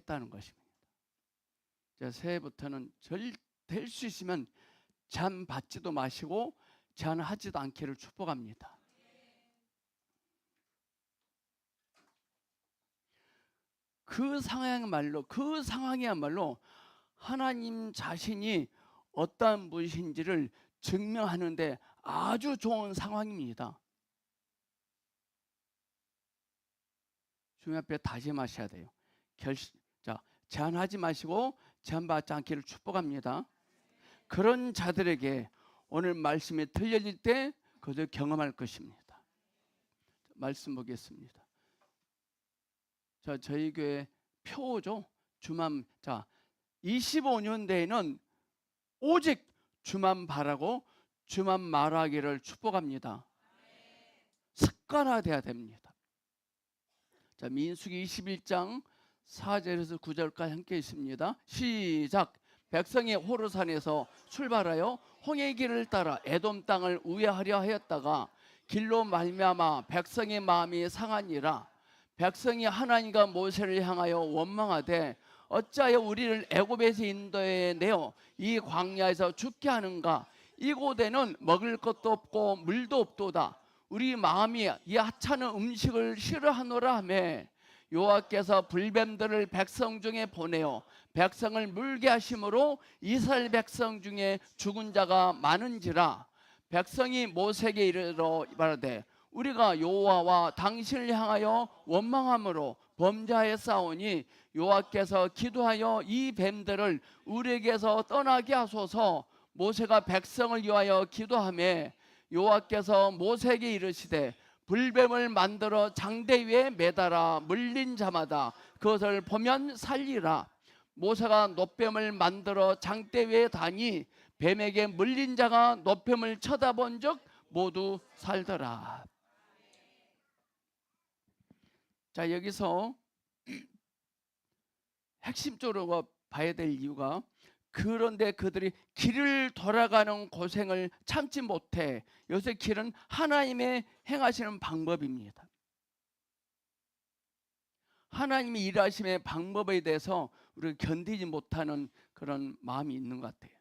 했다는 것입니다. 새해부터는 될 수 있으면 제한 받지도 마시고 제한하지도 않기를 축복합니다. 그 상황이야말로 하나님 자신이 어떠한 분이신지를 증명하는데 아주 좋은 상황입니다. 주님 앞에 다짐하셔야 돼요. 제한하지 마시고 제한받지 않기를 축복합니다. 그런 자들에게 오늘 말씀이 들려질 때 그들 경험할 것입니다. 말씀 보겠습니다. 저희 교회 표죠. 25년대에는 오직 주만 바라고 주만 말하기를 축복합니다. 습관화돼야 됩니다. 민수기 21장 4절에서 9절까지 함께 있습니다. 시작. 백성이 호르산에서 출발하여 홍해 길을 따라 에돔 땅을 우회하려 하였다가 길로 말미암아 백성의 마음이 상하니라. 백성이 하나님과 모세를 향하여 원망하되 어찌하여 우리를 애굽에서 인도해 내어 이 광야에서 죽게 하는가. 이곳에는 먹을 것도 없고 물도 없도다. 우리 마음이 이 하찮은 음식을 싫어하노라 하며 여호와께서 불뱀들을 백성 중에 보내어 백성을 물게 하심으로 이스라엘 백성 중에 죽은 자가 많은지라. 백성이 모세에게 이르러 말하되 우리가 여호와와 당신을 향하여 원망함으로 범죄하였사오니 여호와께서 기도하여 이 뱀들을 우리에게서 떠나게 하소서. 모세가 백성을 위하여 기도하며 여호와께서 모세에게 이르시되 불뱀을 만들어 장대 위에 매달아 물린 자마다 그것을 보면 살리라. 모세가 놋뱀을 만들어 장대 위에 다니 뱀에게 물린 자가 놋뱀을 쳐다본 적 모두 살더라. 여기서 핵심적으로 봐야 될 이유가, 그런데 그들이 길을 돌아가는 고생을 참지 못해. 요새 길은 하나님의 행하시는 방법입니다. 하나님이 일하심의 방법에 대해서 우리가 견디지 못하는 그런 마음이 있는 것 같아요.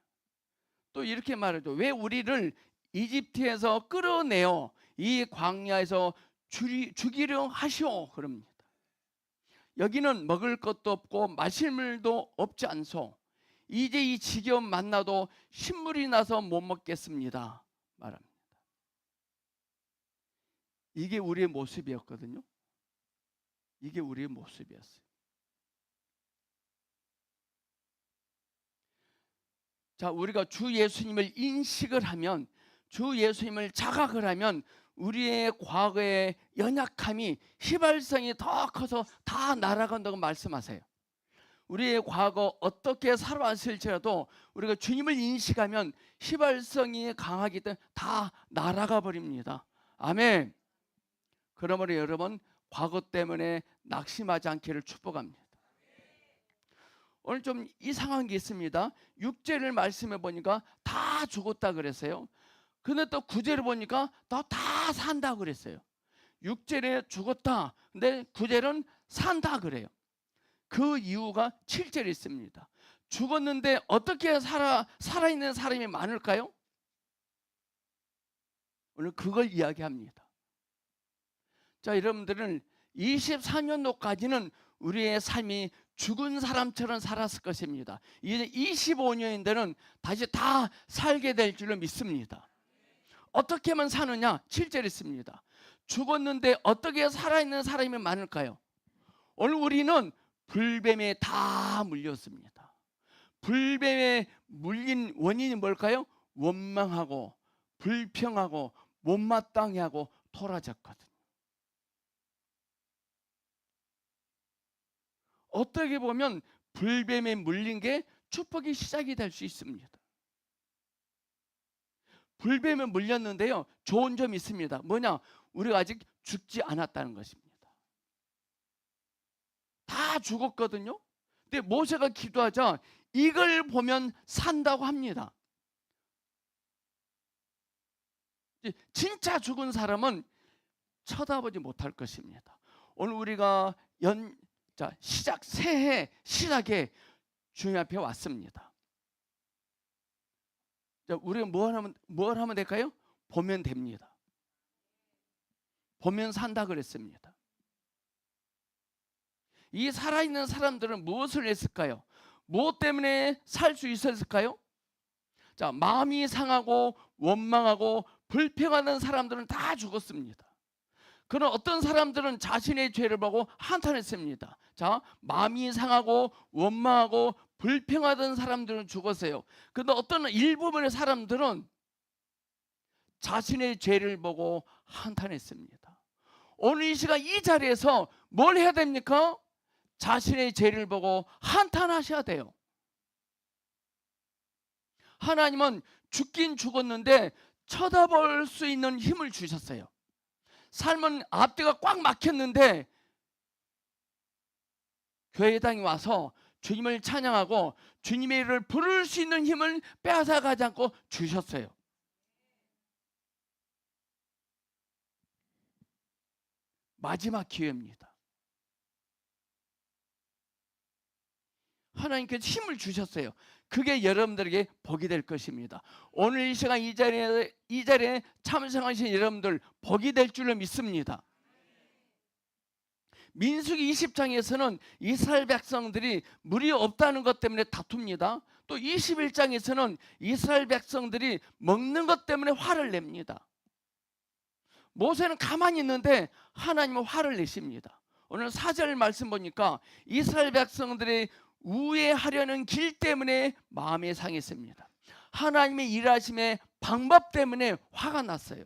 또 이렇게 말하죠. 왜 우리를 이집트에서 끌어내어 이 광야에서 죽이려 하시오 그럽니다. 여기는 먹을 것도 없고 마실 물도 없지 않소. 이제 이 지겨운 만나도 신물이 나서 못 먹겠습니다 말합니다. 이게 우리의 모습이었거든요. 이게 우리의 모습이었어요. 우리가 주 예수님을 인식을 하면, 주 예수님을 자각을 하면 우리의 과거의 연약함이, 휘발성이 더 커서 다 날아간다고 말씀하세요. 우리의 과거 어떻게 살아왔을지라도 우리가 주님을 인식하면 휘발성이 강하기 때문에 다 날아가 버립니다. 아멘. 그러므로 여러분, 과거 때문에 낙심하지 않기를 축복합니다. 오늘 좀 이상한 게 있습니다. 6절을 말씀해 보니까 다 죽었다 그랬어요. 근데 또 9절을 보니까 다 산다 그랬어요. 6절에 죽었다, 근데 9절은 산다 그래요. 그 이유가 7절에 있습니다. 죽었는데 어떻게 살아있는 사람이 많을까요? 오늘 그걸 이야기합니다. 여러분들은 24년도까지는 우리의 삶이 죽은 사람처럼 살았을 것입니다. 이제 25년인데는 다시 다 살게 될 줄로 믿습니다. 어떻게만 사느냐? 7절에 있습니다. 죽었는데 어떻게 살아있는 사람이 많을까요? 오늘 우리는 불뱀에 다 물렸습니다. 불뱀에 물린 원인이 뭘까요? 원망하고 불평하고 못마땅해 하고 토라졌거든요. 어떻게 보면 불뱀에 물린 게 축복의 시작이 될 수 있습니다. 불뱀에 물렸는데요, 좋은 점이 있습니다. 뭐냐? 우리가 아직 죽지 않았다는 것입니다. 다 죽었거든요. 근데 모세가 기도하자 이걸 보면 산다고 합니다. 진짜 죽은 사람은 쳐다보지 못할 것입니다. 오늘 우리가 자, 새해 시작에 주님 앞에 왔습니다. 자, 우리가 뭘 하면 될까요? 보면 됩니다. 보면 산다 그랬습니다. 이 살아있는 사람들은 무엇을 했을까요? 무엇 때문에 살 수 있었을까요? 자, 마음이 상하고 원망하고 불평하는 사람들은 다 죽었습니다. 그런 어떤 사람들은 자신의 죄를 보고 한탄했습니다. 자, 마음이 상하고 원망하고 불평하던 사람들은 죽었어요. 그런데 어떤 일부분의 사람들은 자신의 죄를 보고 한탄했습니다. 오늘 이 시간 이 자리에서 뭘 해야 됩니까? 자신의 죄를 보고 한탄하셔야 돼요. 하나님은 죽긴 죽었는데 쳐다볼 수 있는 힘을 주셨어요. 삶은 앞뒤가 꽉 막혔는데 교회당에 와서 주님을 찬양하고 주님의 이름을 부를 수 있는 힘을 빼앗아가지 않고 주셨어요. 마지막 기회입니다. 하나님께서 힘을 주셨어요. 그게 여러분들에게 복이 될 것입니다. 오늘 이 시간 이 자리에 참석하신 여러분들 복이 될 줄로 믿습니다. 민수기 20장에서는 이스라엘 백성들이 물이 없다는 것 때문에 다툽니다. 또 21장에서는 이스라엘 백성들이 먹는 것 때문에 화를 냅니다. 모세는 가만히 있는데 하나님은 화를 내십니다. 오늘 4절 말씀 보니까 이스라엘 백성들이 우회하려는 길 때문에 마음이 상했습니다. 하나님의 일하심의 방법 때문에 화가 났어요.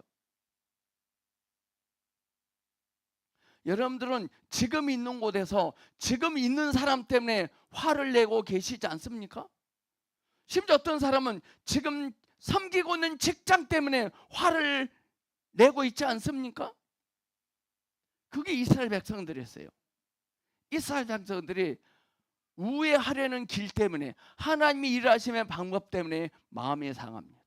여러분들은 지금 있는 곳에서 지금 있는 사람 때문에 화를 내고 계시지 않습니까? 심지어 어떤 사람은 지금 섬기고 있는 직장 때문에 화를 내고 있지 않습니까? 그게 이스라엘 백성들이었어요. 이스라엘 백성들이 우회하려는 길 때문에 하나님이 일하심의 방법 때문에 마음이 상합니다.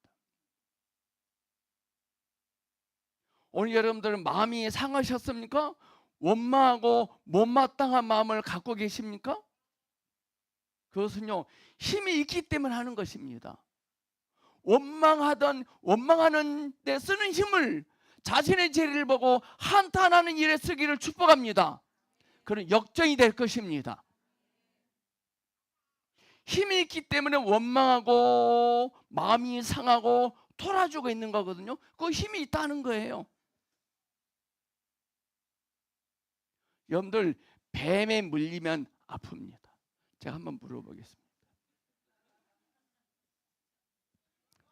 오늘 여러분들은 마음이 상하셨습니까? 원망하고 못마땅한 마음을 갖고 계십니까? 그것은요, 힘이 있기 때문에 하는 것입니다. 원망하는 데 쓰는 힘을 자신의 죄를 보고 한탄하는 일에 쓰기를 축복합니다. 그런 역정이 될 것입니다. 힘이 있기 때문에 원망하고 마음이 상하고 토라지고 있는 거거든요. 그 힘이 있다는 거예요. 여러분들 뱀에 물리면 아픕니다. 제가 한번 물어보겠습니다.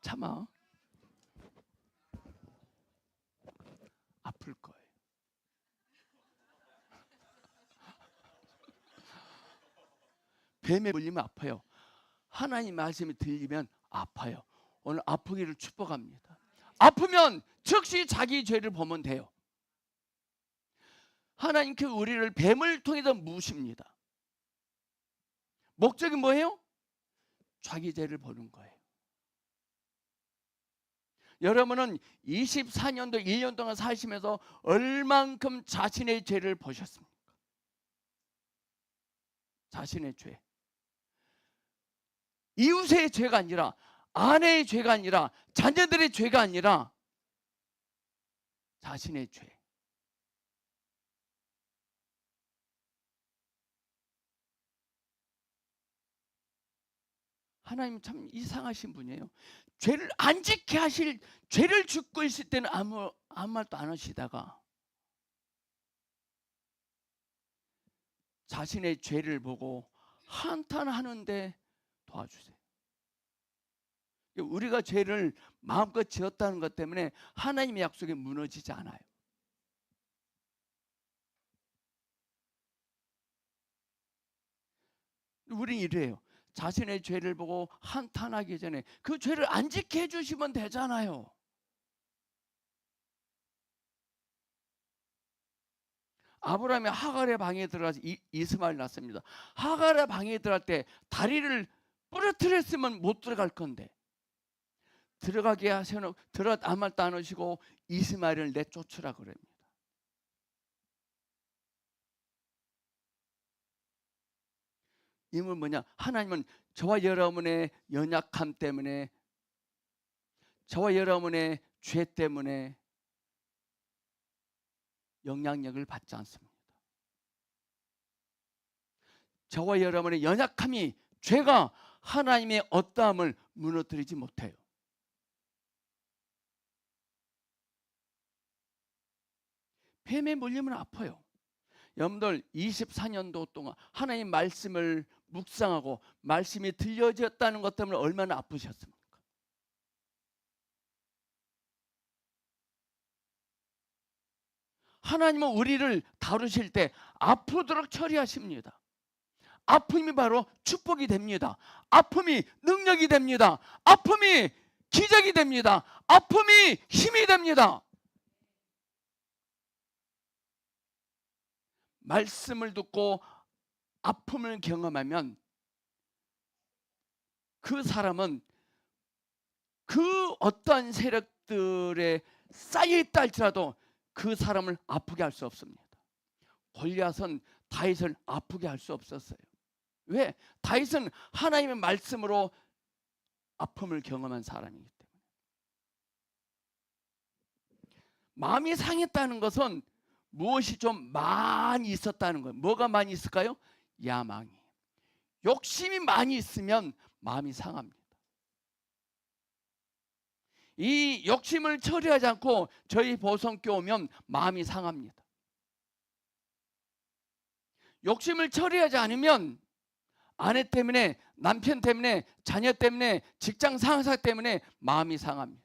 참아. 아플 거예요. 뱀에 물리면 아파요. 하나님 말씀이 들리면 아파요. 오늘 아프기를 축복합니다. 아프면 즉시 자기 죄를 보면 돼요. 하나님께 우리를 뱀을 통해서 무십니다. 목적이 뭐예요? 자기 죄를 보는 거예요. 여러분은 24년도 1년 동안 사시면서 얼만큼 자신의 죄를 보셨습니까? 자신의 죄. 이웃의 죄가 아니라, 아내의 죄가 아니라, 자녀들의 죄가 아니라 자신의 죄. 하나님 참 이상하신 분이에요. 죄를 안 지게 하실, 죄를 짓고 있을 때는 아무 말도 안 하시다가 자신의 죄를 보고 한탄하는데 도와주세요. 우리가 죄를 마음껏 지었다는 것 때문에 하나님의 약속이 무너지지 않아요. 우린 이래요. 자신의 죄를 보고 한탄하기 전에 그 죄를 안 지게 해주시면 되잖아요. 아브라함이 하갈의 방에 들어가서 이스마엘 낳습니다. 하갈의 방에 들어갈 때 다리를 부러뜨렸으면 못 들어갈 건데 들어가게 하셔놓고 아무 말도 안 하시고 이스마엘을 내쫓으라 그럽니다. 이유는 뭐냐? 하나님은 저와 여러분의 연약함 때문에, 저와 여러분의 죄 때문에 영향력을 받지 않습니다. 저와 여러분의 연약함이, 죄가 하나님의 어떠함을 무너뜨리지 못해요. 뱀에 물리면 아파요. 여러분들 24년도 동안 하나님 말씀을 묵상하고 말씀이 들려졌다는 것 때문에 얼마나 아프셨습니까? 하나님은 우리를 다루실 때 아프도록 처리하십니다. 아픔이 바로 축복이 됩니다. 아픔이 능력이 됩니다. 아픔이 기적이 됩니다. 아픔이 힘이 됩니다. 말씀을 듣고 아픔을 경험하면 그 사람은 그 어떠한 세력들에 쌓여있다 할지라도 그 사람을 아프게 할 수 없습니다. 골리앗은 다윗을 아프게 할 수 없었어요. 왜? 다윗은 하나님의 말씀으로 아픔을 경험한 사람이기 때문에. 마음이 상했다는 것은 무엇이 좀 많이 있었다는 거예요. 뭐가 많이 있을까요? 야망이. 욕심이 많이 있으면 마음이 상합니다. 이 욕심을 처리하지 않고 저희 보성교회 오면 마음이 상합니다. 욕심을 처리하지 않으면 아내 때문에, 남편 때문에, 자녀 때문에, 직장 상사 때문에 마음이 상합니다.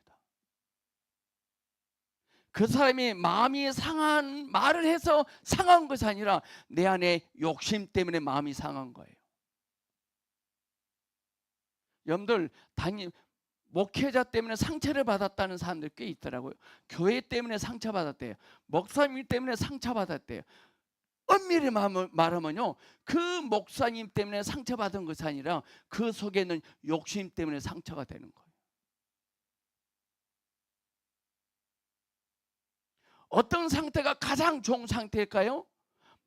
그 사람이 마음이 상한 말을 해서 상한 것이 아니라 내 안에 욕심 때문에 마음이 상한 거예요. 여러분들 목회자 때문에 상처를 받았다는 사람들 꽤 있더라고요. 교회 때문에 상처받았대요. 목사님 때문에 상처받았대요. 엄밀히 말하면요, 그 목사님 때문에 상처받은 것이 아니라 그 속에는 욕심 때문에 상처가 되는 거예요. 어떤 상태가 가장 좋은 상태일까요?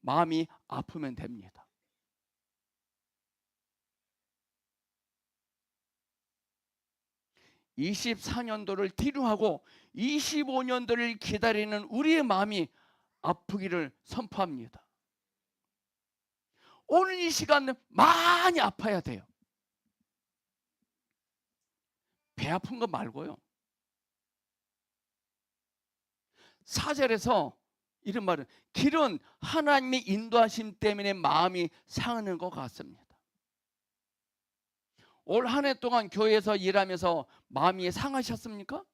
마음이 아프면 됩니다. (24년도를) 뒤로 하고 25년도를 기다리는 우리의 마음이 아프기를 선포합니다. 오늘 이 시간 많이 아파야 돼요. 배 아픈 거 말고요. 4절에서 이런 말은, 길은 하나님의 인도하심 때문에 마음이 상하는 것 같습니다. 올 한 해 동안 교회에서 일하면서 마음이 상하셨습니까?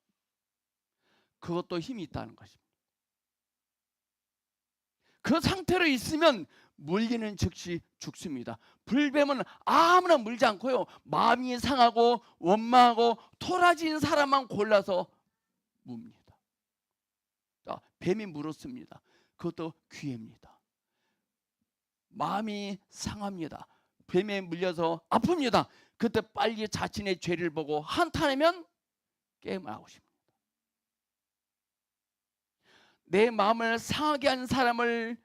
그것도 힘이 있다는 것입니다. 그 상태로 있으면 물리는 즉시 죽습니다. 불뱀은 아무나 물지 않고요, 마음이 상하고 원망하고 토라진 사람만 골라서 뭅니다. 뱀이 물었습니다. 그것도 기회입니다. 마음이 상합니다. 뱀에 물려서 아픕니다. 그때 빨리 자신의 죄를 보고 한탄하면 깨어나고 싶습니다. 내 마음을 상하게 한 사람을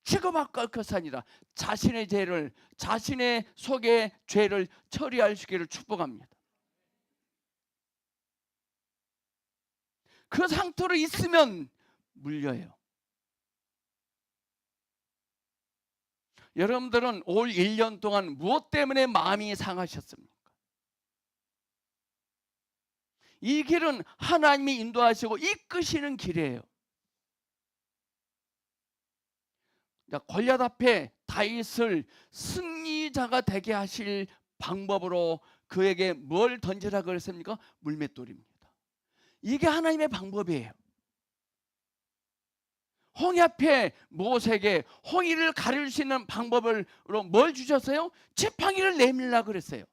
취급할 것이 아니라 자신의 죄를, 자신의 속의 죄를 처리하시기를 축복합니다. 그 상태로 있으면 물려요. 여러분들은 올 1년 동안 무엇 때문에 마음이 상하셨습니까? 이 길은 하나님이 인도하시고 이끄시는 길이에요. 골리앗 앞에 다윗을 승리자가 되게 하실 방법으로 그에게 뭘 던지라 그랬습니까? 물맷돌입니다. 이게 하나님의 방법이에요. 홍해 앞에 모세에게 홍해를 가릴 수 있는 방법으로 뭘 주셨어요? 지팡이를 내밀라 그랬어요.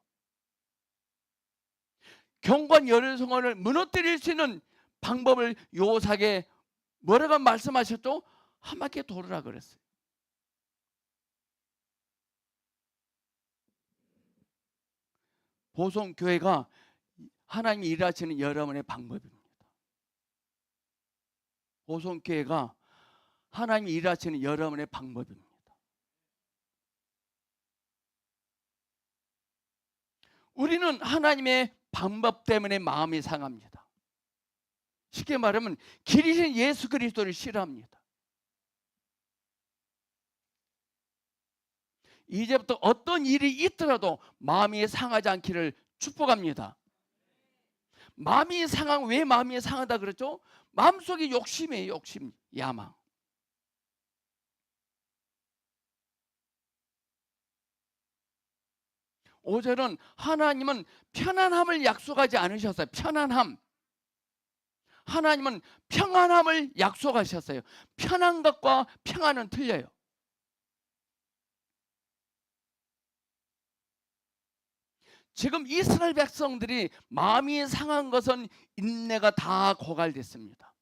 경관 여리성을 무너뜨릴 수 있는 방법을 요삭에 뭐라고 말씀하셨죠? 한 바퀴 돌으라 그랬어요. 보성교회가 하나님이 일하시는 여러분의 방법입니다. 보성교회가 하나님이 일하시는 여러분의 방법입니다. 우리는 하나님의 방법 때문에 마음이 상합니다. 쉽게 말하면 길이신 예수 그리스도를 싫어합니다. 이제부터 어떤 일이 있더라도 마음이 상하지 않기를 축복합니다. 마음이 상한, 왜 마음이 상하다 그랬죠? 마음속에 욕심이에요. 욕심, 야망. 오절은 하나님은 편안함을 약속하지 않으셨어요. 편안함. 하나님은 평안함을 약속하셨어요. 편한 것과 평안은 틀려요. 지금 이스라엘 백성들이 마음이 상한 것은 인내가 다 고갈됐습니다.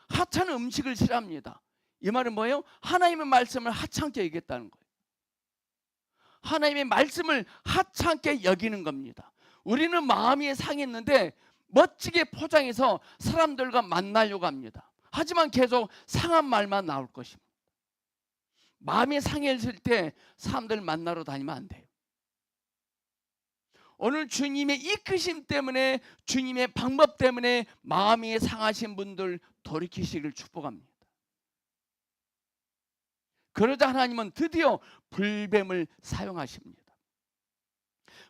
하찮은 음식을 싫어합니다. 이 말은 뭐예요? 하나님의 말씀을 하찮게 여겼다는 거예요. 하나님의 말씀을 하찮게 여기는 겁니다. 우리는 마음이 상했는데 멋지게 포장해서 사람들과 만나려고 합니다. 하지만 계속 상한 말만 나올 것입니다. 마음이 상했을 때 사람들 만나러 다니면 안 돼요. 오늘 주님의 이끄심 때문에, 주님의 방법 때문에 마음이 상하신 분들 돌이키시길 축복합니다. 그러자 하나님은 드디어 불뱀을 사용하십니다.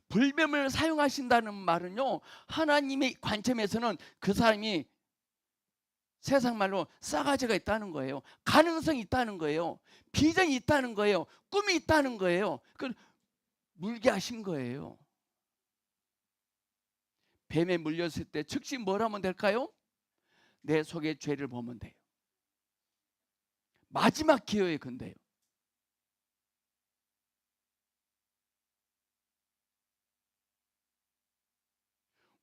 불뱀을 사용하신다는 말은요, 하나님의 관점에서는 그 사람이 세상 말로 싸가지가 있다는 거예요. 가능성이 있다는 거예요. 비전이 있다는 거예요. 꿈이 있다는 거예요. 그걸 물게 하신 거예요. 뱀에 물렸을 때 즉시 뭘 하면 될까요? 내 속의 죄를 보면 돼요. 마지막 기회에 근데요.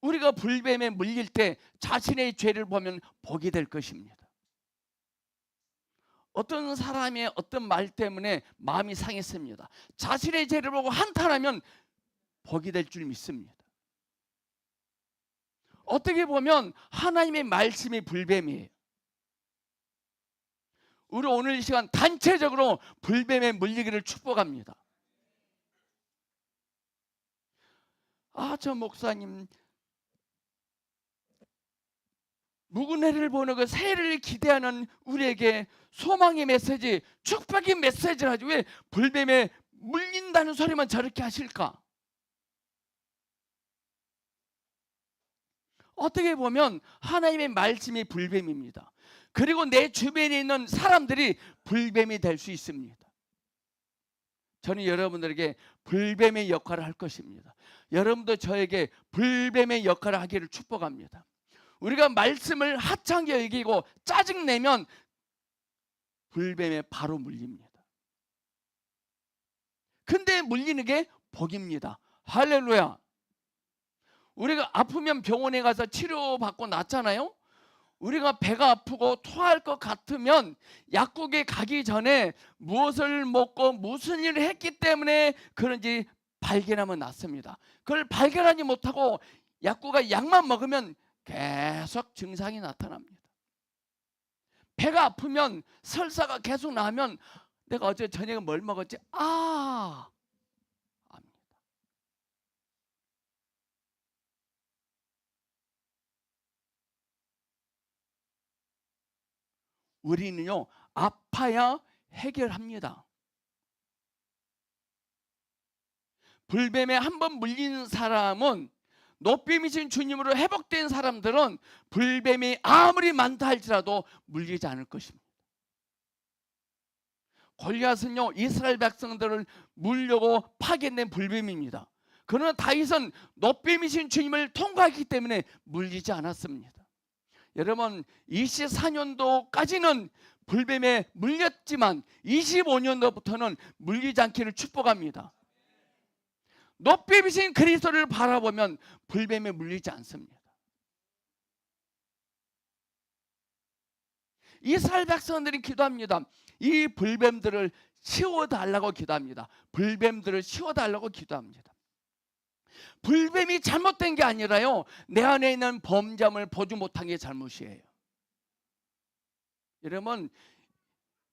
우리가 불뱀에 물릴 때 자신의 죄를 보면 복이 될 것입니다. 어떤 사람의 어떤 말 때문에 마음이 상했습니다. 자신의 죄를 보고 한탄하면 복이 될 줄 믿습니다. 어떻게 보면 하나님의 말씀이 불뱀이에요. 우리 오늘 이 시간 단체적으로 불뱀에 물리기를 축복합니다. 저 목사님, 묵은 해를 보는 그 새해를 기대하는 우리에게 소망의 메시지, 축복의 메시지를 하지 왜 불뱀에 물린다는 소리만 저렇게 하실까? 어떻게 보면 하나님의 말씀이 불뱀입니다. 그리고 내 주변에 있는 사람들이 불뱀이 될 수 있습니다. 저는 여러분들에게 불뱀의 역할을 할 것입니다. 여러분도 저에게 불뱀의 역할을 하기를 축복합니다. 우리가 말씀을 하찮게 여기고 짜증내면 불뱀에 바로 물립니다. 근데 물리는 게 복입니다. 할렐루야. 우리가 아프면 병원에 가서 치료받고 낫잖아요. 우리가 배가 아프고 토할 것 같으면 약국에 가기 전에 무엇을 먹고 무슨 일을 했기 때문에 그런지 발견하면 낫습니다. 그걸 발견하지 못하고 약국가 약만 먹으면 계속 증상이 나타납니다. 배가 아프면 설사가 계속 나면 내가 어제 저녁에 뭘 먹었지? 압니다. 우리는요, 아파야 해결합니다. 불뱀에 한번 물린 사람은, 노뱀이신 주님으로 회복된 사람들은 불뱀이 아무리 많다 할지라도 물리지 않을 것입니다. 골리앗은요, 이스라엘 백성들을 물려고 파견된 불뱀입니다. 그러나 다윗은 노뱀이신 주님을 통과했기 때문에 물리지 않았습니다. 여러분, 24년도까지는 불뱀에 물렸지만 25년도부터는 물리지 않기를 축복합니다. 노뱀이신 그리스도를 바라보면 불뱀에 물리지 않습니다. 이스라엘 백성들이 기도합니다. 이 불뱀들을 치워달라고 기도합니다. 불뱀들을 치워달라고 기도합니다. 불뱀이 잘못된 게 아니라요, 내 안에 있는 범죄함을 보지 못한 게 잘못이에요. 여러분,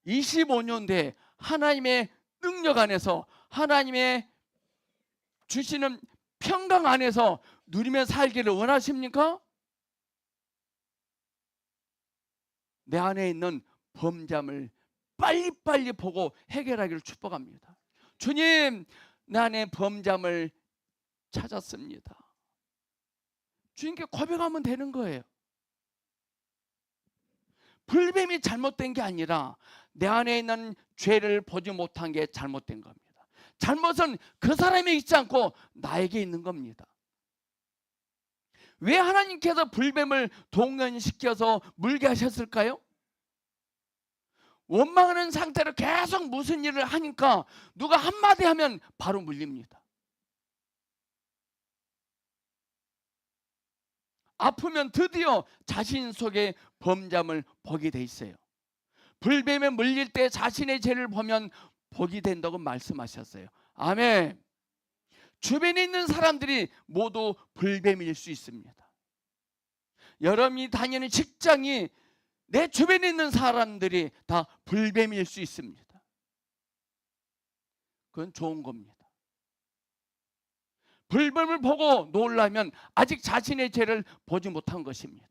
25년 뒤에 하나님의 능력 안에서 하나님의 주시는 평강 안에서 누리며 살기를 원하십니까? 내 안에 있는 범죄함을 빨리빨리 보고 해결하기를 축복합니다. 주님, 내 안에 범죄함을 찾았습니다. 주님께 고백하면 되는 거예요. 불뱀이 잘못된 게 아니라 내 안에 있는 죄를 보지 못한 게 잘못된 겁니다. 잘못은 그 사람에 있지 않고 나에게 있는 겁니다. 왜 하나님께서 불뱀을 동원시켜서 물게 하셨을까요? 원망하는 상태로 계속 무슨 일을 하니까 누가 한마디 하면 바로 물립니다. 아프면 드디어 자신 속에 범죄함을 보게 돼 있어요. 불뱀에 물릴 때 자신의 죄를 보면 복이 된다고 말씀하셨어요. 아멘. 주변에 있는 사람들이 모두 불뱀일 수 있습니다. 여러분이 다니는 직장이 내 주변에 있는 사람들이 다 불뱀일 수 있습니다. 그건 좋은 겁니다. 불뱀을 보고 놀라면 아직 자신의 죄를 보지 못한 것입니다.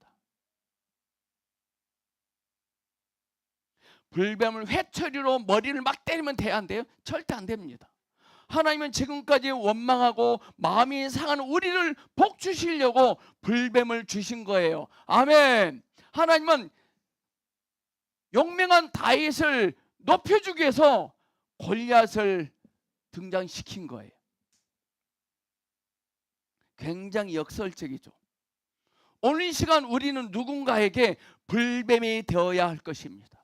불뱀을 회초리로 머리를 막 때리면 돼야 안 돼요? 절대 안 됩니다. 하나님은 지금까지 원망하고 마음이 상한 우리를 복 주시려고 불뱀을 주신 거예요. 아멘. 하나님은 용맹한 다윗을 높여주기 위해서 골리앗을 등장시킨 거예요. 굉장히 역설적이죠. 오늘 이 시간 우리는 누군가에게 불뱀이 되어야 할 것입니다.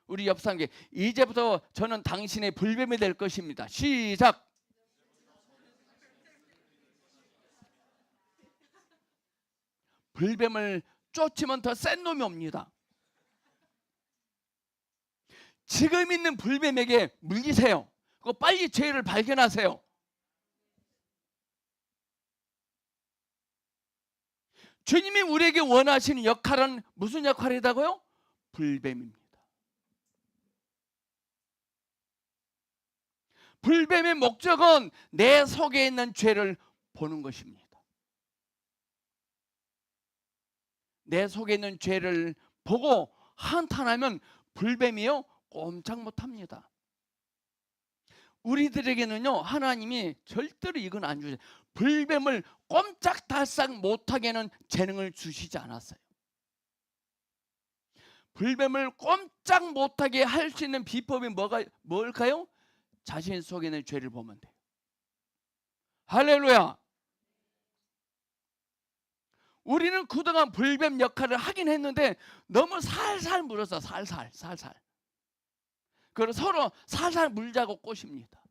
우리 옆 사람에게 이제부터 저는 당신의 불뱀이 될 것입니다. 시작. 불뱀을 쫓으면 더 센 놈이 옵니다. 지금 있는 불뱀에게 물리세요. 그거 빨리 죄를 발견하세요. 주님이 우리에게 원하시는 역할은 무슨 역할이라고요? 불뱀입니다. 불뱀의 목적은 내 속에 있는 죄를 보는 것입니다. 내 속에 있는 죄를 보고 한탄하면 불뱀이요 꼼짝 못합니다. 우리들에게는요 하나님이 절대로 이건 안 주세요. 불뱀을 꼼짝달싹 못하게는 재능을 주시지 않았어요. 불뱀을 꼼짝 못하게 할 수 있는 비법이 뭘까요? 자신 속에 있는 죄를 보면 돼요. 할렐루야. 우리는 그동안 불뱀 역할을 하긴 했는데 너무 살살 물어서 살살. 그래서 서로 살살 물자고 꼬십니다.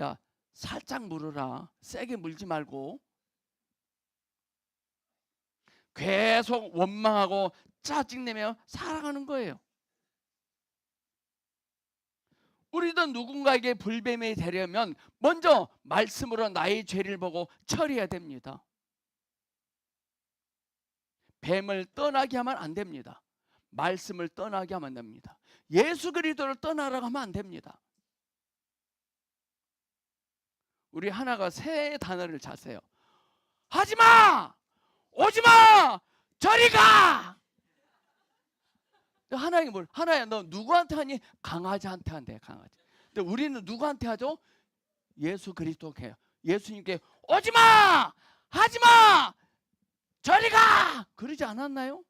야, 살짝 물어라. 세게 물지 말고. 계속 원망하고 짜증내며 살아가는 거예요. 우리도 누군가에게 불뱀이 되려면 먼저 말씀으로 나의 죄를 보고 처리해야 됩니다. 뱀을 떠나게 하면 안 됩니다. 말씀을 떠나게 하면 안 됩니다. 예수 그리스도를 떠나라고 하면 안 됩니다. 우리 하나가 새 단어를 찾으세요. 하지마! 오지마! 저리 가! 하나가 뭘? 하나야 너 누구한테 하니? 강아지한테 한대. 강아지. 근데 우리는 누구한테 하죠? 예수 그리스도께 해요. 예수님께 오지마! 하지마! 저리 가! 그러지 않았나요?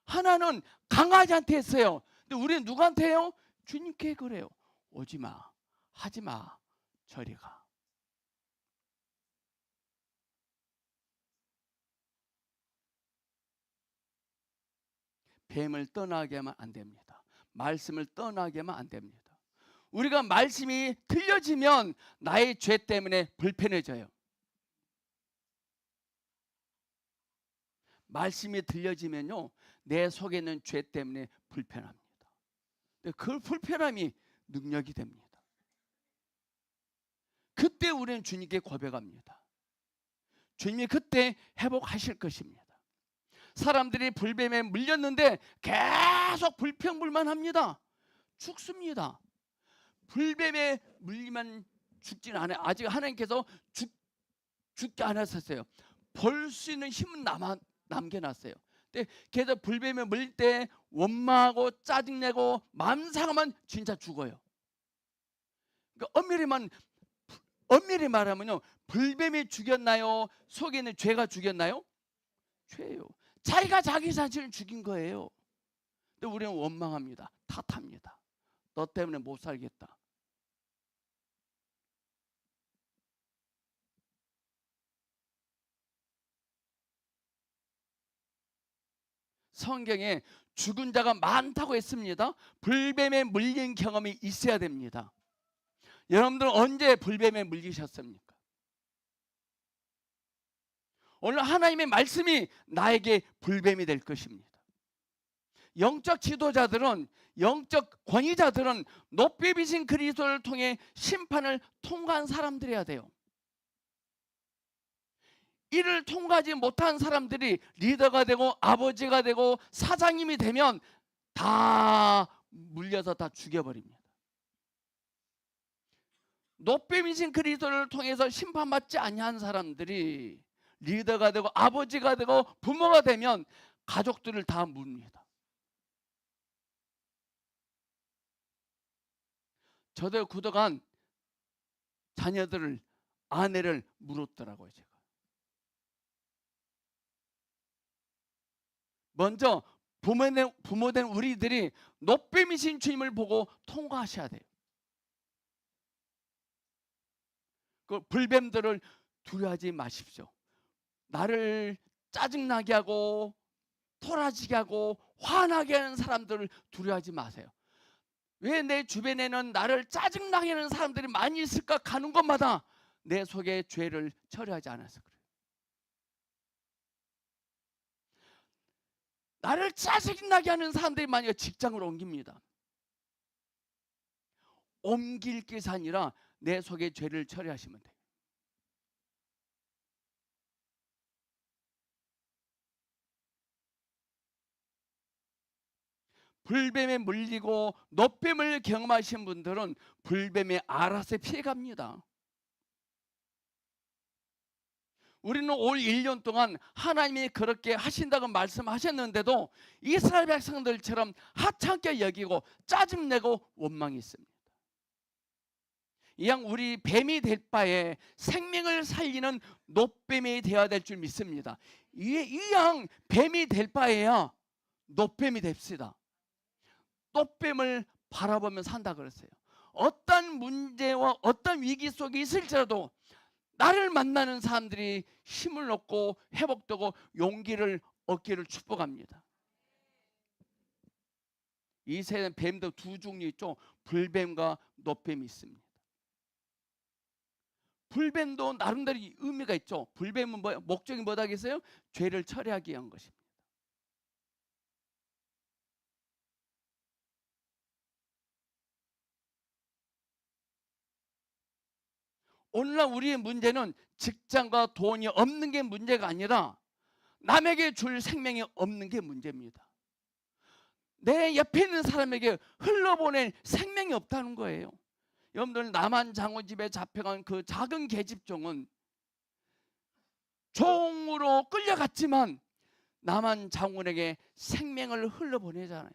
하나는 강아지한테 했어요. 근데 우리는 누구한테 해요? 주님께 그래요. 오지마, 하지마, 저리 가. 뱀을 떠나게 하면 안 됩니다. 말씀을 떠나게 하면 안 됩니다. 우리가 말씀이 틀려지면 나의 죄 때문에 불편해져요. 말씀이 들려지면요 내 속에 있는 죄 때문에 불편합니다. 그 불편함이 능력이 됩니다. 그때 우리는 주님께 고백합니다. 주님이 그때 회복하실 것입니다. 사람들이 불뱀에 물렸는데 계속 불평불만합니다. 죽습니다. 불뱀에 물리면 죽진 않아요. 아직 하나님께서 죽게 안 했었어요. 벌 수 있는 힘은 남겨놨어요. 근데 걔도 불뱀에 물릴 때 원망하고 짜증내고 마음 상하면 진짜 죽어요. 그러니까 엄밀히 말하면요, 불뱀이 죽였나요? 속에 있는 죄가 죽였나요? 죄예요. 자기가 자기 자신을 죽인 거예요. 근데 우리는 원망합니다. 탓합니다. 너 때문에 못 살겠다. 성경에 죽은 자가 많다고 했습니다. 불뱀에 물린 경험이 있어야 됩니다. 여러분들은 언제 불뱀에 물리셨습니까? 오늘 하나님의 말씀이 나에게 불뱀이 될 것입니다. 영적 지도자들은, 영적 권위자들은 높이 비신 그리스도를 통해 심판을 통과한 사람들이어야 돼요. 이를 통과하지 못한 사람들이 리더가 되고 아버지가 되고 사장님이 되면 다 물려서 다 죽여버립니다. 높이 비신 그리스도를 통해서 심판받지 아니한 사람들이 리더가 되고 아버지가 되고 부모가 되면 가족들을 다 묻습니다. 저도 그동안 자녀들을, 아내를 물었더라고요. 제가 먼저 부모된 우리들이 높이 미신 주님을 보고 통과하셔야 돼요. 그 불뱀들을 두려워하지 마십시오. 나를 짜증나게 하고 토라지게 하고 화나게 하는 사람들을 두려워하지 마세요. 왜 내 주변에는 나를 짜증나게 하는 사람들이 많이 있을까? 가는 곳마다 내 속에 죄를 처리하지 않아서 그래요. 나를 짜증나게 하는 사람들이 많이 직장으로 옮깁니다. 옮길 것이 아니라 내 속에 죄를 처리하시면 돼요. 불뱀에 물리고 노뱀을 경험하신 분들은 불뱀에 알아서 피해갑니다. 우리는 올 1년 동안 하나님이 그렇게 하신다고 말씀하셨는데도 이스라엘 백성들처럼 하찮게 여기고 짜증내고 원망했습니다. 이왕 우리 뱀이 될 바에 생명을 살리는 노뱀이 되어야 될 줄 믿습니다. 이왕 뱀이 될 바에야 노뱀이 됩시다. 노뱀을 바라보며 산다 그랬어요. 어떤 문제와 어떤 위기 속에 있을지라도 나를 만나는 사람들이 힘을 얻고 회복되고 용기를 얻기를 축복합니다. 이 세상 뱀도 두 종류 있죠. 불뱀과 노뱀이 있습니다. 불뱀도 나름대로 의미가 있죠. 불뱀은 목적이 뭐다겠어요? 죄를 처리하기 위한 것입니다. 오늘날 우리의 문제는 직장과 돈이 없는 게 문제가 아니라 남에게 줄 생명이 없는 게 문제입니다. 내 옆에 있는 사람에게 흘러보낼 생명이 없다는 거예요. 여러분들 남한 장군집에 잡혀간 그 작은 계집종은 종으로 끌려갔지만 남한 장군에게 생명을 흘러보내잖아요.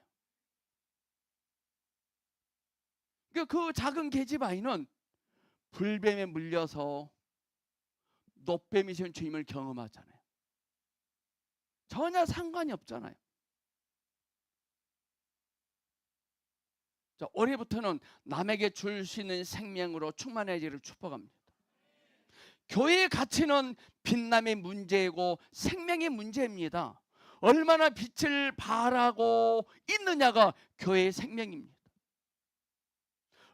그 작은 계집 아이는 불뱀에 물려서 노뱀이신 주님을 경험하잖아요. 전혀 상관이 없잖아요. 자, 올해부터는 남에게 줄 수 있는 생명으로 충만해지기를 축복합니다. 교회의 가치는 빛남의 문제이고 생명의 문제입니다. 얼마나 빛을 발하고 있느냐가 교회의 생명입니다.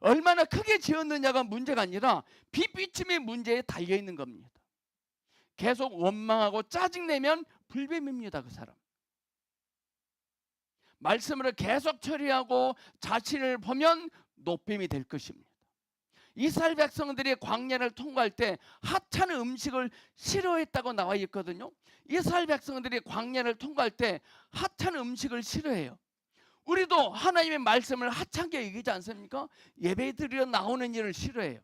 얼마나 크게 지었느냐가 문제가 아니라 빛비침의 문제에 달려있는 겁니다. 계속 원망하고 짜증내면 불뱀입니다. 그 사람. 말씀으로 계속 처리하고 자신을 보면 노뱀이 될 것입니다. 이스라엘 백성들이 광야를 통과할 때 하찮은 음식을 싫어했다고 나와 있거든요. 이스라엘 백성들이 광야를 통과할 때 하찮은 음식을 싫어해요. 우리도 하나님의 말씀을 하찮게 여기지 않습니까? 예배 드리러 나오는 일을 싫어해요.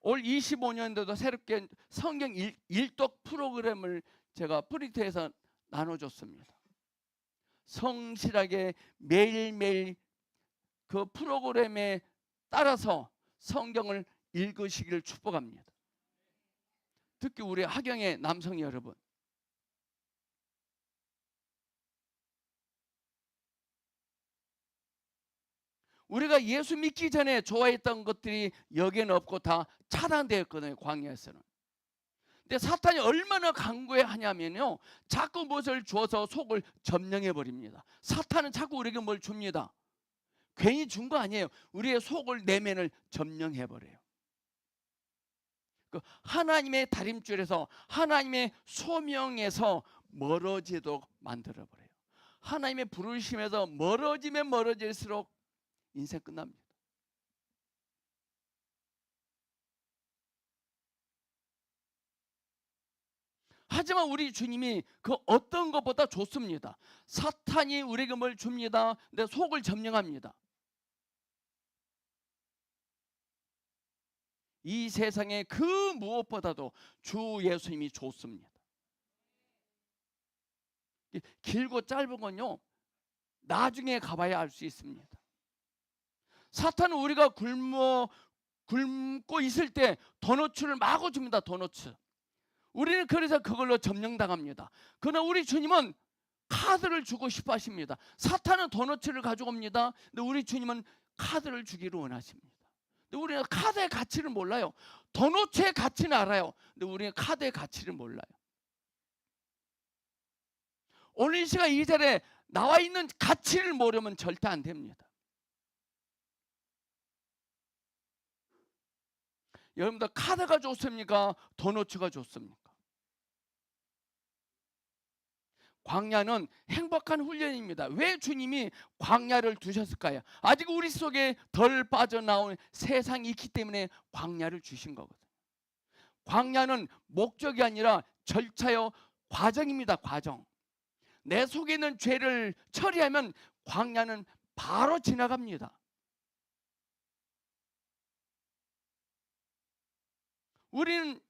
올 25년도도 새롭게 성경 일독 프로그램을 제가 프린트해서 나눠줬습니다. 성실하게 매일매일 그 프로그램에 따라서 성경을 읽으시기를 축복합니다. 특히 우리 하경의 남성 여러분, 우리가 예수 믿기 전에 좋아했던 것들이 여기에는 없고 다 차단되었거든요, 광야에서는. 근데 사탄이 얼마나 강구하냐면요, 자꾸 무엇을 주어서 속을 점령해 버립니다. 사탄은 자꾸 우리에게 뭘 줍니다. 괜히 준 거 아니에요. 우리의 속을, 내면을 점령해 버려요. 그 하나님의 다림줄에서, 하나님의 소명에서 멀어지도록 만들어 버려요. 하나님의 부르심에서 멀어지면 멀어질수록 인생 끝납니다. 하지만 우리 주님이 그 어떤 것보다 좋습니다. 사탄이 우리에게 뭘 줍니다. 근데 속을 점령합니다. 이 세상에 그 무엇보다도 주 예수님이 좋습니다. 길고 짧은 건요, 나중에 가봐야 알 수 있습니다. 사탄은 우리가 굶고 있을 때 도너츠를 마구 줍니다. 도너츠. 우리는 그래서 그걸로 점령당합니다. 그러나 우리 주님은 카드를 주고 싶어 하십니다. 사탄은 도너츠를 가지고 옵니다. 근데 우리 주님은 카드를 주기를 원하십니다. 근데 우리는 카드의 가치를 몰라요. 도너츠의 가치는 알아요. 근데 우리는 카드의 가치를 몰라요. 오늘 이 시간 이 자리에 나와 있는 가치를 모르면 절대 안 됩니다. 여러분들, 카드가 좋습니까? 도너츠가 좋습니까? 광야는 행복한 훈련입니다. 왜 주님이 광야를 두셨을까요? 아직 우리 속에 덜 빠져나온 세상이 있기 때문에 광야를 주신 거거든요. 광야는 목적이 아니라 절차요, 과정입니다. 과정. 내 속에 있는 죄를 처리하면 광야는 바로 지나갑니다. 우리는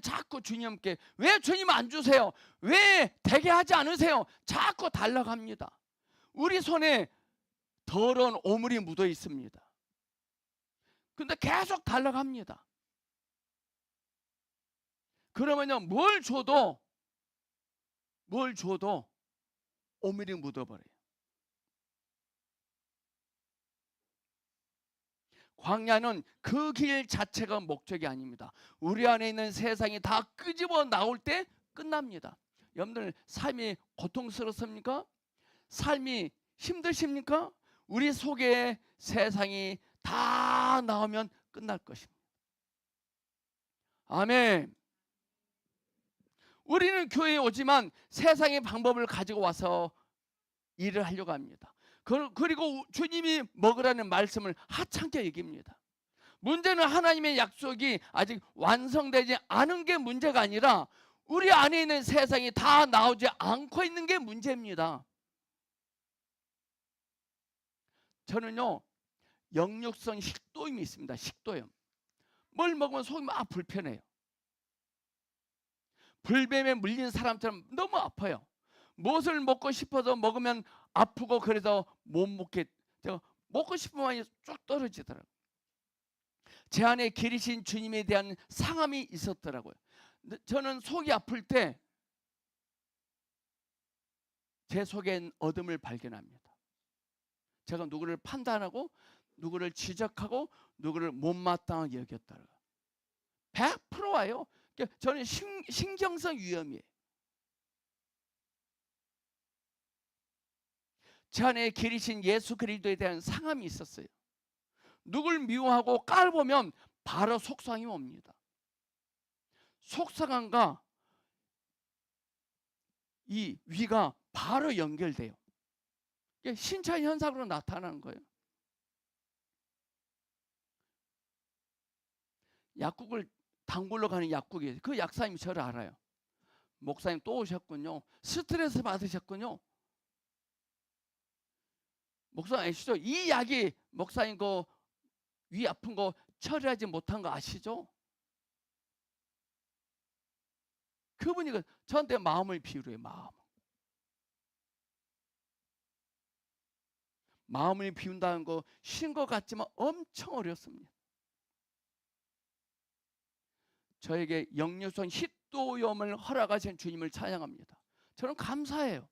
자꾸 주님께, 왜 주님 안 주세요? 왜 되게 하지 않으세요? 자꾸 달라고 합니다. 우리 손에 더러운 오물이 묻어 있습니다. 근데 계속 달라고 합니다. 그러면요, 뭘 줘도 오물이 묻어버려요. 광야는 그 길 자체가 목적이 아닙니다. 우리 안에 있는 세상이 다 끄집어 나올 때 끝납니다. 여러분들, 삶이 고통스럽습니까? 삶이 힘드십니까? 우리 속에 세상이 다 나오면 끝날 것입니다. 아멘. 우리는 교회에 오지만 세상의 방법을 가지고 와서 일을 하려고 합니다. 그리고 주님이 먹으라는 말씀을 하찮게 얘기합니다. 문제는 하나님의 약속이 아직 완성되지 않은 게 문제가 아니라 우리 안에 있는 세상이 다 나오지 않고 있는 게 문제입니다. 저는요, 역류성 식도염이 있습니다. 식도염. 뭘 먹으면 속이 막 불편해요. 불뱀에 물린 사람처럼 너무 아파요. 무엇을 먹고 싶어서 먹으면 아프고, 그래서 못 먹게, 제가 먹고 싶은 마음이 쭉 떨어지더라고요. 제 안에 기리신 주님에 대한 상함이 있었더라고요. 저는 속이 아플 때 제 속엔 어둠을 발견합니다. 제가 누구를 판단하고, 누구를 지적하고, 누구를 못마땅하게 여겼더라고요. 100% 와요. 저는 신경성 위험이에요. 제 안에 기리신 예수 그리스도에 대한 상함이 있었어요. 누굴 미워하고 깔보면 바로 속상이 옵니다. 속상함과 이 위가 바로 연결돼요. 이게 신체 현상으로 나타나는 거예요. 약국을 단골로 가는 약국이에요. 그 약사님이 저를 알아요. 목사님 또 오셨군요. 스트레스 받으셨군요. 목사님 아시죠? 이 약이 목사님 그 위 아픈 거 처리하지 못한 거 아시죠? 그분이 저한테 마음을 비우래요. 마음을 비운다는 거 쉬운 것 같지만 엄청 어렵습니다. 저에게 역류성 식도염을 허락하신 주님을 찬양합니다. 저는 감사해요.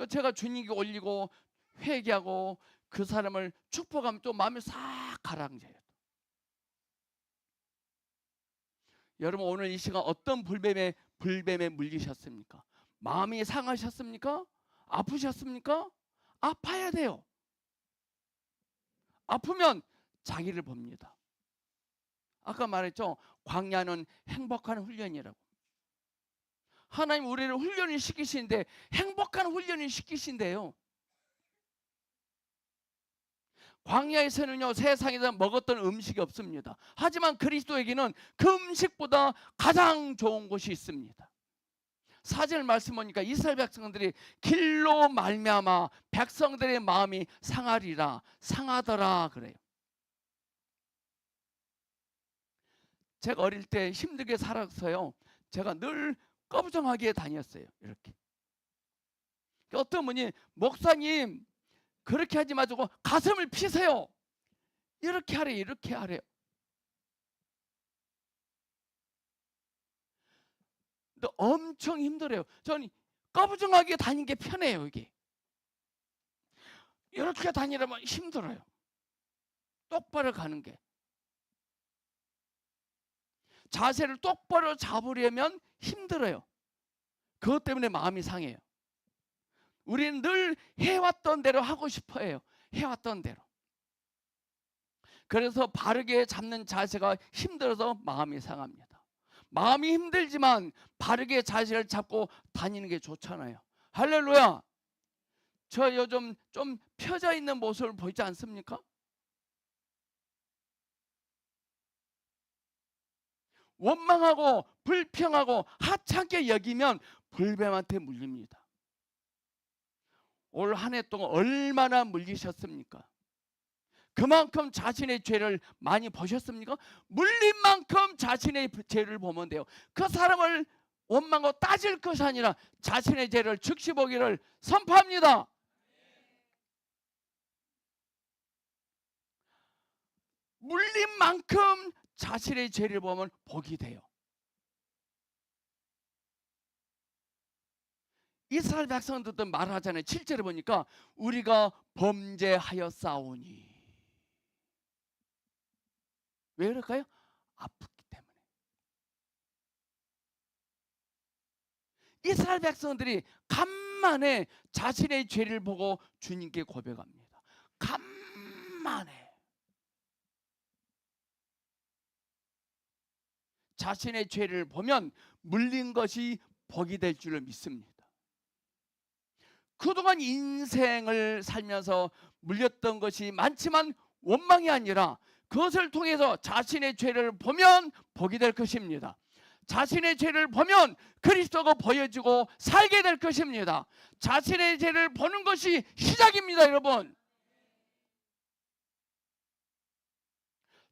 제가 주님께 올리고 회개하고 그 사람을 축복하면 또 마음이 싹 가라앉아요. 여러분 오늘 이 시간 어떤 불뱀에 물리셨습니까? 마음이 상하셨습니까? 아프셨습니까? 아파야 돼요. 아프면 자기를 봅니다. 아까 말했죠. 광야는 행복한 훈련이라고. 하나님 우리를 훈련을 시키시는데 행복한 훈련을 시키신대요. 광야에서는요 세상에서 먹었던 음식이 없습니다. 하지만 그리스도에게는 그 음식보다 가장 좋은 곳이 있습니다. 4절 말씀 보니까 이스라엘 백성들이 길로 말미암아 백성들의 마음이 상하리라 상하더라 그래요. 제가 어릴 때 힘들게 살아서요 제가 늘 꺼부정하게 다녔어요. 이렇게 어떤 분이 목사님 그렇게 하지 마시고 가슴을 피세요. 이렇게 하래요. 이렇게 하래요. 근데 엄청 힘들어요. 저는 꺼부정하게 다니는 게 편해요. 이게 이렇게 다니려면 힘들어요. 똑바로 가는 게. 자세를 똑바로 잡으려면 힘들어요. 그것 때문에 마음이 상해요. 우리는 늘 해왔던 대로 하고 싶어 해요. 해왔던 대로. 그래서 바르게 잡는 자세가 힘들어서 마음이 상합니다. 마음이 힘들지만 바르게 자세를 잡고 다니는 게 좋잖아요. 할렐루야. 저 요즘 좀 펴져 있는 모습을 보이지 않습니까? 원망하고 불평하고 하찮게 여기면 불뱀한테 물립니다. 올 한 해 동안 얼마나 물리셨습니까? 그만큼 자신의 죄를 많이 보셨습니까? 물린 만큼 자신의 죄를 보면 돼요. 그 사람을 원망하고 따질 것이 아니라 자신의 죄를 즉시 보기를 선포합니다. 물린 만큼 자신의 죄를 보면 복이 돼요. 이스라엘 백성들도 말하잖아요. 7절에 보니까 우리가 범죄하였사오니. 왜 그럴까요? 아프기 때문에. 이스라엘 백성들이 간만에 자신의 죄를 보고 주님께 고백합니다. 간만에 자신의 죄를 보면 물린 것이 복이 될 줄을 믿습니다. 그동안 인생을 살면서 물렸던 것이 많지만 원망이 아니라 그것을 통해서 자신의 죄를 보면 복이 될 것입니다. 자신의 죄를 보면 그리스도가 보여지고 살게 될 것입니다. 자신의 죄를 보는 것이 시작입니다, 여러분.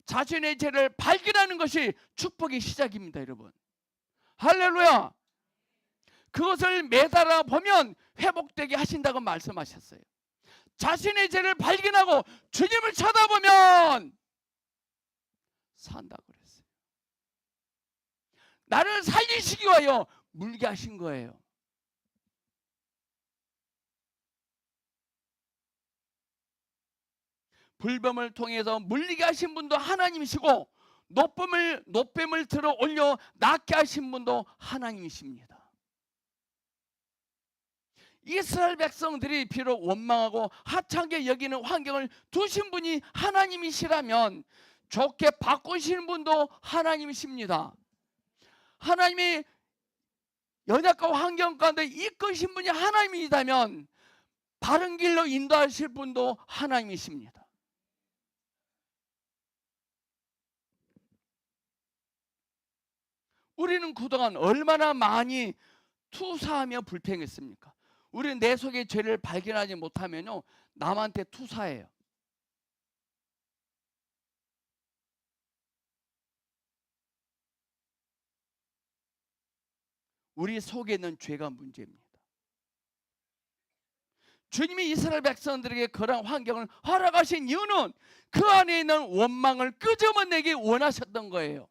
자신의 죄를 발견하는 것이 축복의 시작입니다, 여러분. 할렐루야. 그것을 매달아 보면 회복되게 하신다고 말씀하셨어요. 자신의 죄를 발견하고 주님을 쳐다보면 산다고 그랬어요. 나를 살리시기 위하여 물게 하신 거예요. 불뱀을 통해서 물리게 하신 분도 하나님이시고 노뱀을 들어 올려 낫게 하신 분도 하나님이십니다. 이스라엘 백성들이 비록 원망하고 하찮게 여기는 환경을 두신 분이 하나님이시라면 좋게 바꾸시는 분도 하나님이십니다. 하나님이 연약한 환경 가운데 이끄신 분이 하나님이다면 바른 길로 인도하실 분도 하나님이십니다. 우리는 그동안 얼마나 많이 투사하며 불평했습니까? 우리는 내 속의 죄를 발견하지 못하면요 남한테 투사해요. 우리 속에 있는 죄가 문제입니다. 주님이 이스라엘 백성들에게 그런 환경을 허락하신 이유는 그 안에 있는 원망을 끄집어내기 원하셨던 거예요.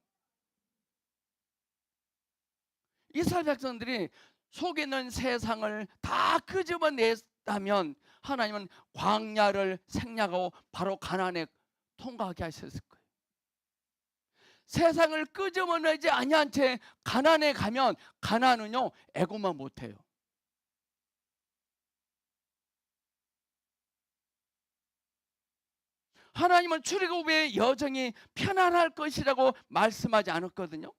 이스라엘 백성들이 속에 있는 세상을 다 끄집어냈다면 하나님은 광야를 생략하고 바로 가나안에 통과하게 하셨을 거예요. 세상을 끄집어내지 아니한 채 가나안에 가면 가나안은요 애고만 못해요. 하나님은 출애굽의 여정이 편안할 것이라고 말씀하지 않았거든요.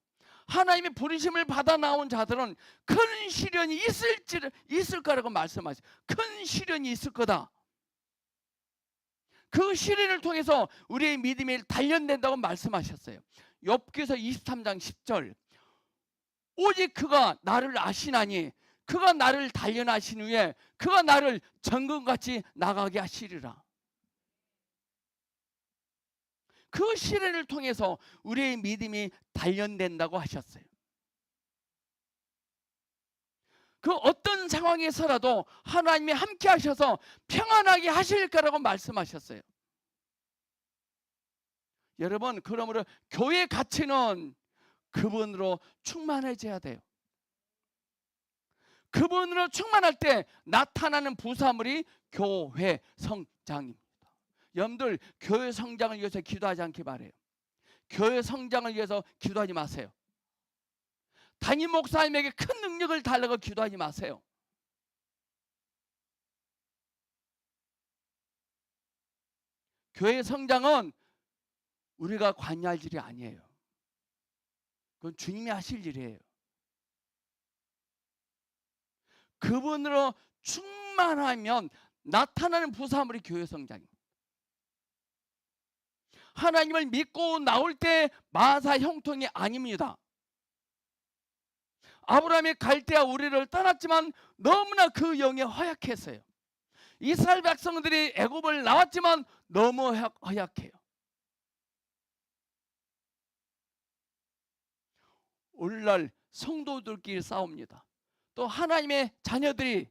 하나님의 부르심을 받아 나온 자들은 큰 시련이 있을 거라고 말씀하세요. 큰 시련이 있을 거다. 그 시련을 통해서 우리의 믿음이 단련된다고 말씀하셨어요. 욥기서 23장 10절. 오직 그가 나를 아시나니 그가 나를 단련하신 후에 그가 나를 정금같이 나가게 하시리라. 그 시련을 통해서 우리의 믿음이 단련된다고 하셨어요. 그 어떤 상황에서라도 하나님이 함께 하셔서 평안하게 하실 거라고 말씀하셨어요. 여러분, 그러므로 교회 가치는 그분으로 충만해져야 돼요. 그분으로 충만할 때 나타나는 부사물이 교회 성장입니다. 여러분들 교회 성장을 위해서 기도하지 않기 바래요. 교회 성장을 위해서 기도하지 마세요. 담임 목사님에게 큰 능력을 달라고 기도하지 마세요. 교회 성장은 우리가 관여할 일이 아니에요. 그건 주님이 하실 일이에요. 그분으로 충만하면 나타나는 부사물이 교회 성장입니다. 하나님을 믿고 나올 때 마사 형통이 아닙니다. 아브라함이 갈대아 우리를 떠났지만 너무나 그 영에 허약했어요. 이스라엘 백성들이 애굽을 나왔지만 너무 허약해요. 오늘날 성도들끼리 싸웁니다. 또 하나님의 자녀들이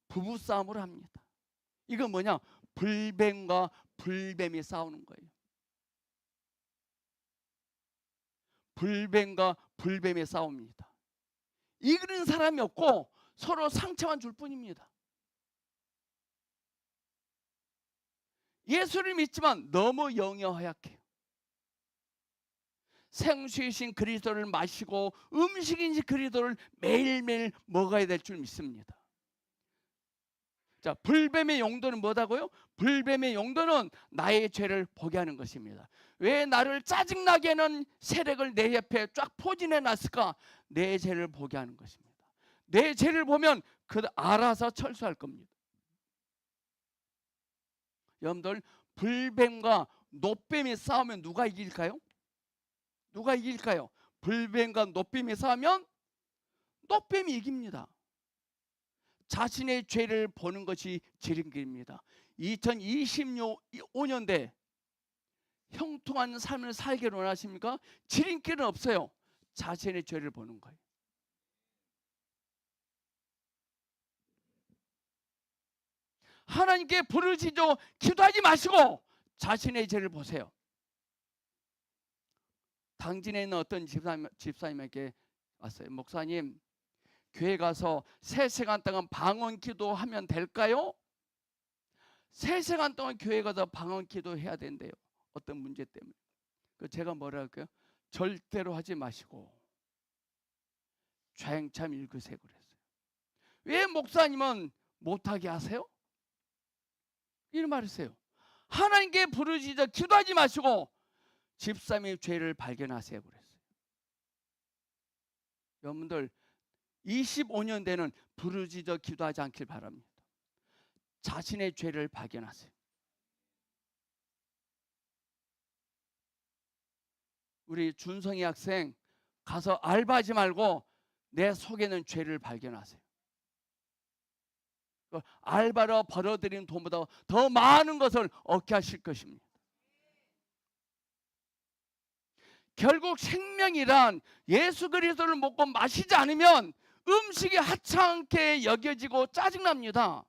부부싸움을 합니다. 이건 뭐냐? 불뱀과 불뱀이 싸우는 거예요. 불뱀과 불뱀이 싸웁니다. 이기는 사람이 없고 서로 상처만 줄 뿐입니다. 예수를 믿지만 너무 영이 허약해요. 생수이신 그리스도를 마시고 음식인지 그리스도를 매일매일 먹어야 될 줄 믿습니다. 자, 불뱀의 용도는 뭐다고요? 불뱀의 용도는 나의 죄를 보게 하는 것입니다. 왜 나를 짜증나게 하는 세력을 내 옆에 쫙 포진해 놨을까? 내 죄를 보게 하는 것입니다. 내 죄를 보면 그 알아서 철수할 겁니다. 여러분들, 불뱀과 노뱀이 싸우면 누가 이길까요? 누가 이길까요? 불뱀과 노뱀이 싸우면 노뱀이 이깁니다. 자신의 죄를 보는 것이 지름길입니다. 2025년대 형통한 삶을 살기 원하십니까? 지름길은 없어요. 자신의 죄를 보는 거예요. 하나님께 부르짖어 기도하지 마시고 자신의 죄를 보세요. 당진에 있는 어떤 집사님에게 왔어요. 목사님, 교회 가서 3시간 동안 방언 기도하면 될까요? 3시간 동안 교회 가서 방언 기도해야 된대요. 어떤 문제 때문에. 제가 뭐라 할까요? 절대로 하지 마시고 좌행참 읽으세요 그랬어요. 왜 목사님은 못하게 하세요? 이런 말했어요. 하나님께 부르짖어 기도하지 마시고 집사님의 죄를 발견하세요 그랬어요. 여러분들 25년대는 부르짖어 기도하지 않길 바랍니다. 자신의 죄를 발견하세요. 우리 준성이 학생 가서 알바하지 말고 내 속에 있는 죄를 발견하세요. 알바로 벌어들이는 돈보다 더 많은 것을 얻게 하실 것입니다. 결국 생명이란 예수 그리스도를 먹고 마시지 않으면 음식이 하찮게 여겨지고 짜증납니다.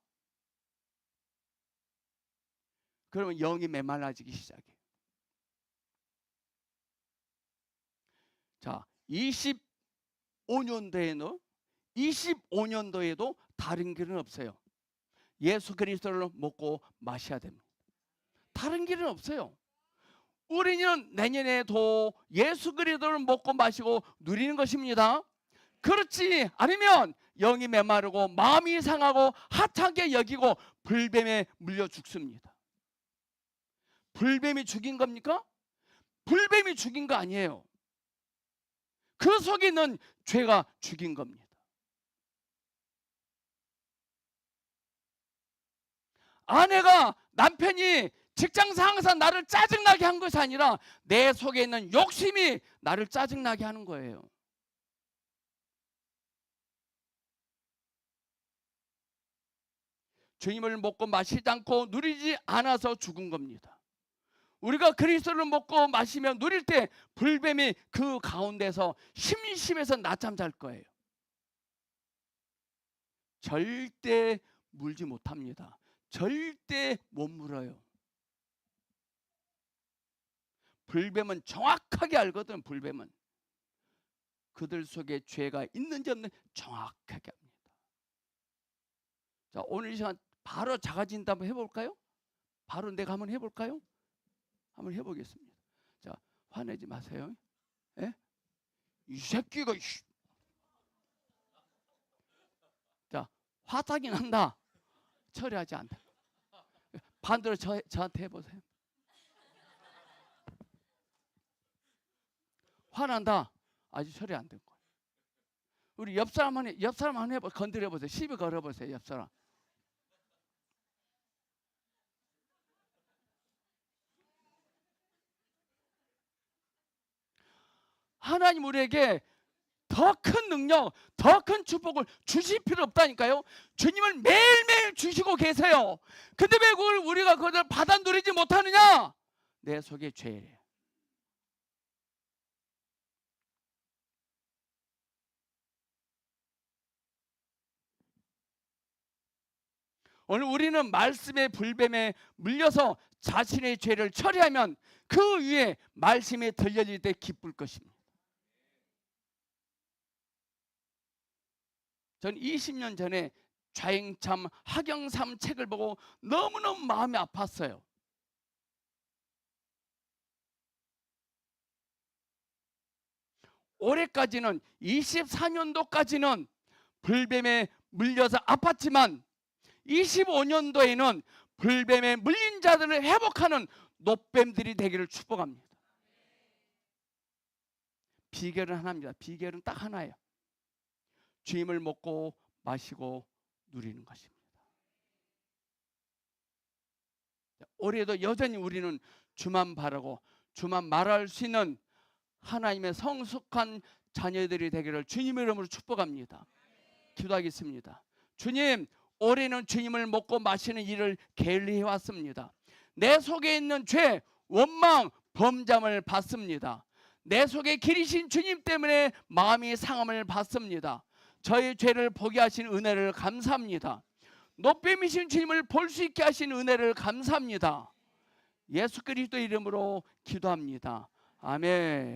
그러면 영이 메말라지기 시작해요. 자, 25년도에도 다른 길은 없어요. 예수 그리스도를 먹고 마셔야 됩니다. 다른 길은 없어요. 우리는 내년에도 예수 그리스도를 먹고 마시고 누리는 것입니다. 그렇지 않으면 영이 메마르고 마음이 상하고 하찮게 여기고 불뱀에 물려 죽습니다. 불뱀이 죽인 겁니까? 불뱀이 죽인 거 아니에요. 그 속에 있는 죄가 죽인 겁니다. 아내가, 남편이 직장 상사 나를 짜증나게 한 것이 아니라 내 속에 있는 욕심이 나를 짜증나게 하는 거예요. 주님을 먹고 마시지 않고 누리지 않아서 죽은 겁니다. 우리가 그리스도를 먹고 마시며 누릴 때 불뱀이 그 가운데서 심심해서 낮잠 잘 거예요. 절대 물지 못합니다. 절대 못 물어요. 불뱀은 정확하게 알거든. 불뱀은 그들 속에 죄가 있는지 없는지 정확하게 합니다. 자, 오늘 이 시간 바로 자가진단 한번 해볼까요? 바로 내가 한번 해볼까요? 한번 해보겠습니다. 자, 화내지 마세요. 예? 이 새끼가. 자, 화딱이 난다. 처리하지 않다. 반대로 저한테 해보세요. 화난다. 아직 처리 안 된 거예요. 우리 옆 사람 한 해보, 건드려 보세요. 시비 걸어 보세요. 옆 사람. 하나님 우리에게 더 큰 능력, 더 큰 축복을 주실 필요 없다니까요. 주님을 매일매일 주시고 계세요. 근데 왜 우리가 그걸 받아 누리지 못하느냐? 내 속에 죄예요. 오늘 우리는 말씀의 불뱀에 물려서 자신의 죄를 처리하면 그 위에 말씀이 들려질 때 기쁠 것입니다. 전 20년 전에 좌행참 하경삼 책을 보고 너무너무 마음이 아팠어요. 올해까지는 24년도까지는 불뱀에 물려서 아팠지만 25년도에는 불뱀에 물린 자들을 회복하는 노뱀들이 되기를 축복합니다. 비결은 하나입니다. 비결은 딱 하나예요. 주님을 먹고 마시고 누리는 것입니다. 올해도 여전히 우리는 주만 바라고 주만 말할 수 있는 하나님의 성숙한 자녀들이 되기를 주님의 이름으로 축복합니다. 기도하겠습니다. 주님, 올해는 주님을 먹고 마시는 일을 게을리 해왔습니다. 내 속에 있는 죄, 원망, 범잠을 받습니다. 내 속에 기리신 주님 때문에 마음이 상함을 받습니다. 저의 죄를 보게 하신 은혜를 감사합니다. 노뱀이신 주님을 볼 수 있게 하신 은혜를 감사합니다. 예수 그리스도 이름으로 기도합니다. 아멘.